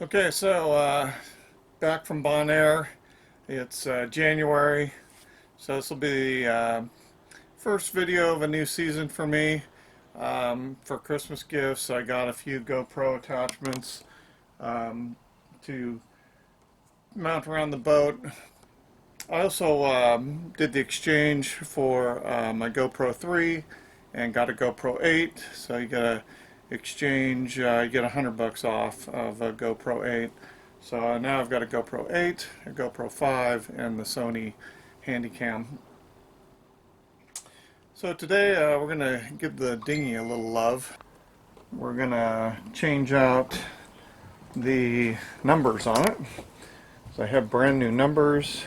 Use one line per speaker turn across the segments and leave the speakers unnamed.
Okay, so back from Bon Air. It's January, so this will be the first video of a new season for me. For Christmas gifts, I got a few GoPro attachments to mount around the boat. I also did the exchange for my GoPro 3 and got a GoPro 8, so you get a exchange, you get $100 off of a GoPro 8. So now I've got a GoPro 8, a GoPro 5, and the Sony HandyCam. So today we're going to give the dinghy a little love. We're going to change out the numbers on it. So I have brand new numbers,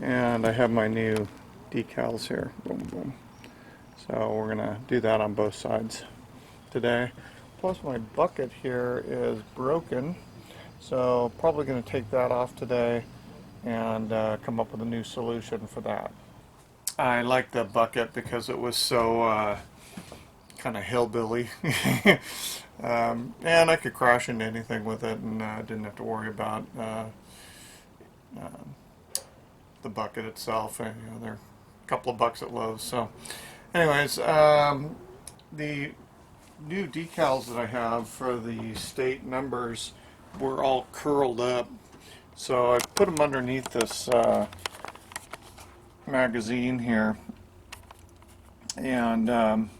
and I have my new decals here. Boom, boom. So we're going to do that on both sides today. Plus my bucket here is broken, so probably going to take that off today and come up with a new solution for that. I like the bucket because it was so kind of hillbilly and I could crash into anything with it, and I didn't have to worry about the bucket itself. You know, they're a couple of bucks at Lowe's. So anyways, the new decals that I have for the state numbers were all curled up, so I put them underneath this magazine here and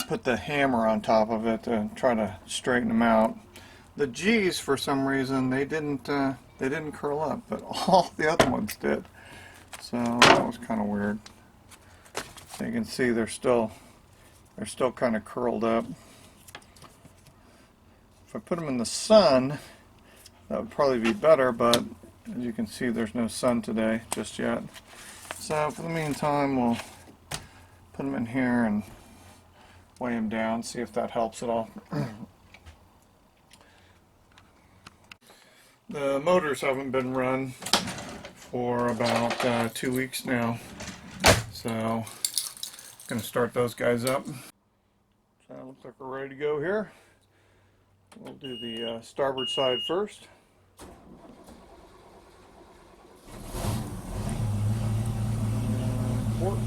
put the hammer on top of it to try to straighten them out. The G's, for some reason, they didn't curl up, but all the other ones did, so that was kind of weird. So you can see they're still kind of curled up. If I put them in the sun, that would probably be better, but as you can see, there's no sun today just yet. So for the meantime, we'll put them in here and weigh them down, see if that helps at all. The motors haven't been run for about 2 weeks now, so I'm going to start those guys up. So it looks like we're ready to go here. We'll do the starboard side first. Port.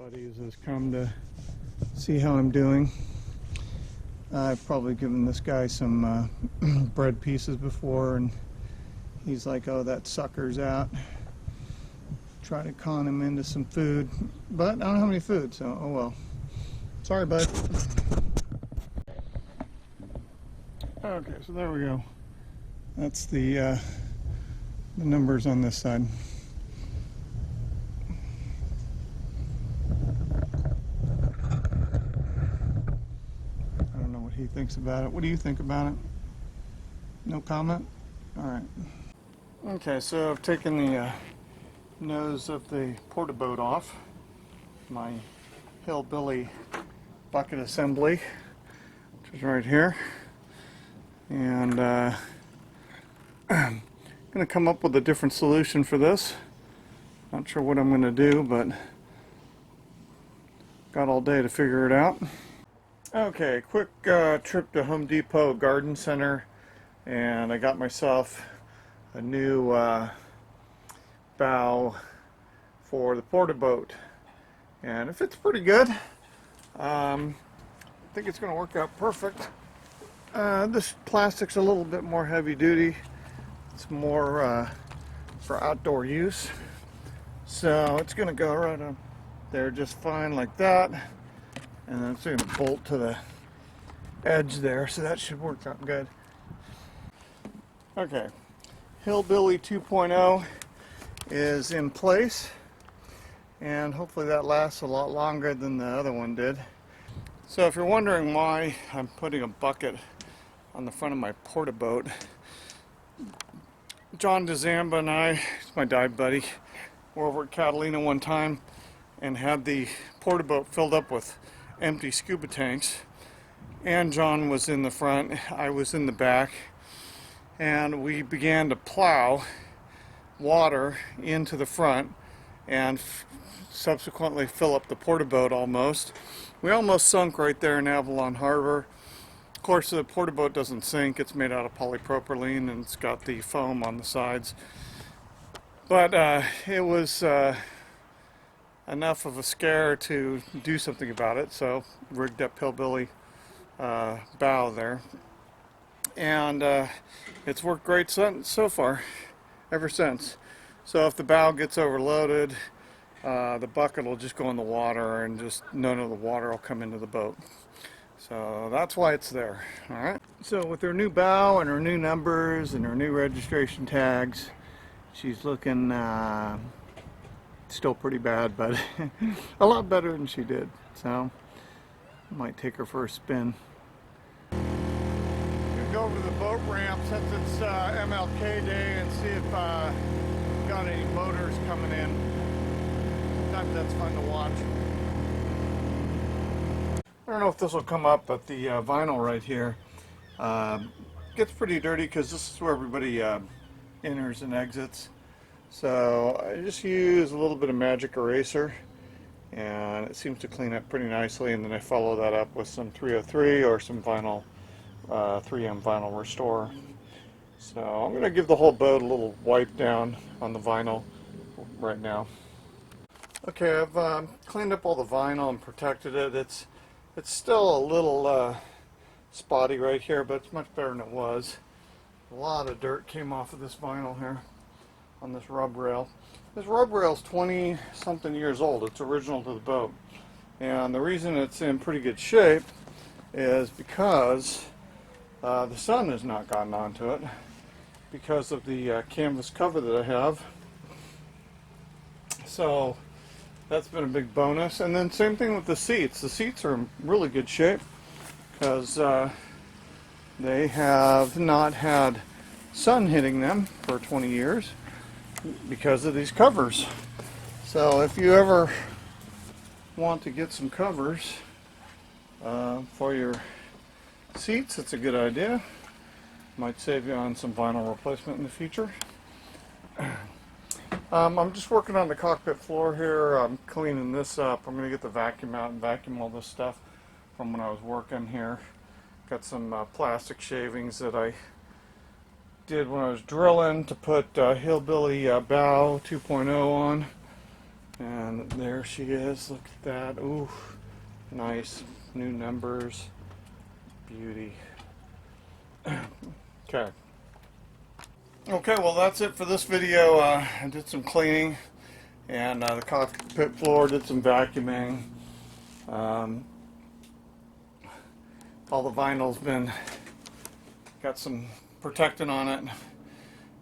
buddies has come to see how I'm doing. I've probably given this guy some bread pieces before, and he's like, oh, that sucker's out. Try to con him into some food, but I don't have any food, so oh well. Sorry, bud. Okay, so there we go. That's the numbers on this side. I don't know what he thinks about it. What do you think about it? No comment? Alright. Okay, so I've taken the nose of the Porta-Bote off. My hillbilly bucket assembly, which is right here. And I'm going to come up with a different solution for this. Not sure what I'm going to do, but got all day to figure it out. Okay, quick trip to Home Depot Garden Center, and I got myself a new bow for the Porta-Bote, and it fits pretty good. I think it's going to work out perfect. This plastic's a little bit more heavy duty. It's more for outdoor use, so it's going to go right up there just fine like that, and then it's going to bolt to the edge there, so that should work out good. Okay, Hillbilly 2.0 is in place, and hopefully that lasts a lot longer than the other one did. So if you're wondering why I'm putting a bucket on the front of my Porta-Bote, John DeZamba and I, he's my dive buddy, were over at Catalina one time and had the Porta-Bote filled up with empty scuba tanks, and John was in the front, I was in the back, and we began to plow water into the front and subsequently fill up the Porta-Bote almost. We almost sunk right there in Avalon Harbor. Of course, the Porta-Bote doesn't sink. It's made out of polypropylene and it's got the foam on the sides. But it was enough of a scare to do something about it, so rigged up Hillbilly bow there. And it's worked great so far, ever since. So if the bow gets overloaded, the bucket will just go in the water, and just none of the water will come into the boat. So that's why it's there. Alright. So with her new bow and her new numbers and her new registration tags, she's looking still pretty bad, but a lot better than she did. So I might take her for a spin. Go over to the boat ramp since it's MLK Day and see if got any motors coming in. Sometimes that's fun to watch. I don't know if this will come up, but the vinyl right here gets pretty dirty because this is where everybody enters and exits. So I just use a little bit of magic eraser, and it seems to clean up pretty nicely, and then I follow that up with some 303 or some vinyl 3M vinyl restore. So I'm going to give the whole boat a little wipe down on the vinyl right now. Okay, I've cleaned up all the vinyl and protected it. It's still a little spotty right here, but it's much better than it was. A lot of dirt came off of this vinyl here on this rub rail. This rub rail is 20 something years old. It's original to the boat, and the reason it's in pretty good shape is because the sun has not gotten onto it because of the canvas cover that I have. So that's been a big bonus. And then same thing with the seats. The seats are in really good shape because they have not had sun hitting them for 20 years because of these covers. So if you ever want to get some covers for your seats, it's a good idea. Might save you on some vinyl replacement in the future. I'm just working on the cockpit floor here. I'm cleaning this up. I'm going to get the vacuum out and vacuum all this stuff from when I was working here. Got some plastic shavings that I did when I was drilling to put Hillbilly bow 2.0 on. And there she is. Look at that. Ooh, nice. New numbers. Beauty. Okay. Okay, well that's it for this video. I did some cleaning, and the cockpit floor, did some vacuuming. All the vinyl's got some protectant on it,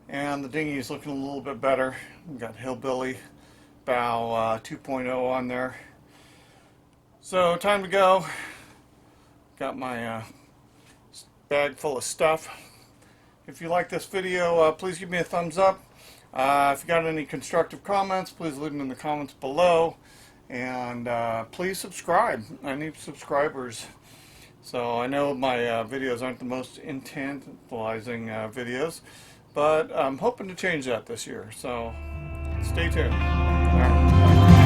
and the dinghy's looking a little bit better. We've got Hillbilly Bow 2.0 on there. So time to go. Got my bag full of stuff. If you like this video, please give me a thumbs up. If you got any constructive comments, please leave them in the comments below. And please subscribe. I need subscribers. So I know my videos aren't the most tantalizing videos, but I'm hoping to change that this year. So stay tuned. All right.